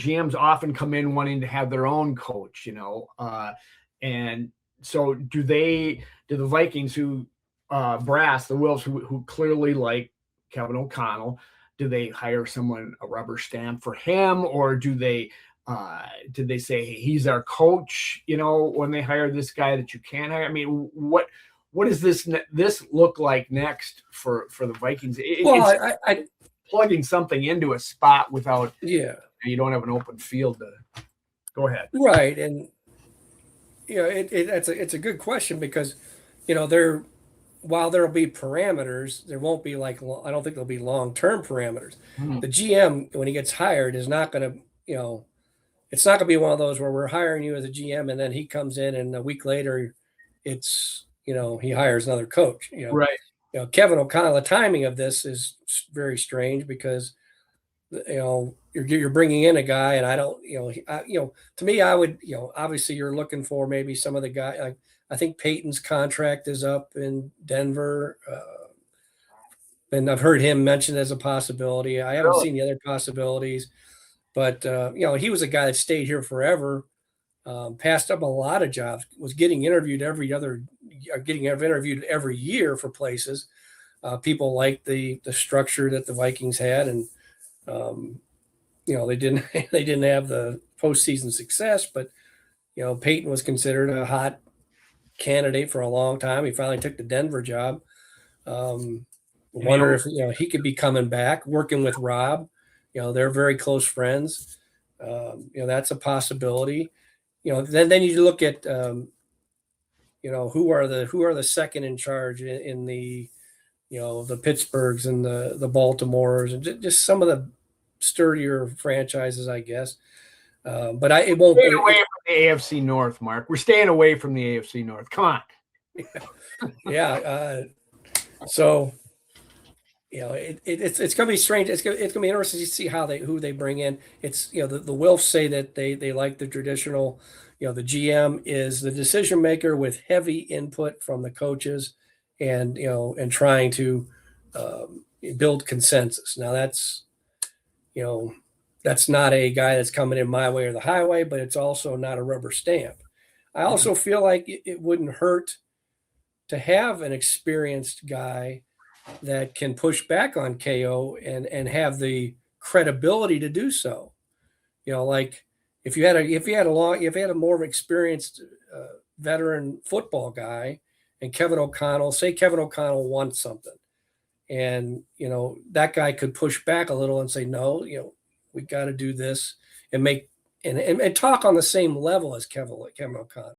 GMs often come in wanting to have their own coach, and so do the Vikings brass, the Wilfs who clearly like Kevin O'Connell, do they hire someone a rubber stamp for him, or did they say, hey, he's our coach, when they hire this guy that you can't hire? I mean, what does this look like next for the Vikings? Well, it's plugging something into a spot without, yeah, you don't have an open field to go ahead. right. And it's a good question because while there'll be parameters, there won't be I don't think there'll be long-term parameters. The GM, when he gets hired, is not going to, it's not going to be one of those where we're hiring you as a GM and then he comes in and a week later it's, he hires another coach, Right. Kevin O'Connell, the timing of this is very strange because, you're bringing in a guy and I don't, to me, I would, obviously you're looking for maybe some of the guy. I think Peyton's contract is up in Denver. And I've heard him mentioned as a possibility. I haven't seen the other possibilities, but he was a guy that stayed here forever, passed up a lot of jobs, was getting interviewed every year for places. People liked the structure that the Vikings had, and they didn't have the postseason success, but Peyton was considered a hot candidate for a long time. He finally took the Denver job. Wonder if he could be coming back, working with Rob. They're very close friends. That's a possibility. Then you look at who are the second in charge in the the Pittsburghs and the Baltimores and just some of the sturdier franchises, I guess. But it won't stay away from the AFC North, Mark. We're staying away from the AFC North. Come on. Yeah. So it's going to be strange. It's going to be interesting to see who they bring in. It's the Wilfs say that they like the traditional. The GM is the decision maker with heavy input from the coaches, and trying to build consensus. Now that's not a guy that's coming in my way or the highway, but it's also not a rubber stamp. I also feel like it wouldn't hurt to have an experienced guy that can push back on KO and have the credibility to do so. Like if you had a more experienced veteran football guy and Kevin O'Connell wants something, and that guy could push back a little and say, no, we got to do this and talk on the same level as Kevin O'Connell.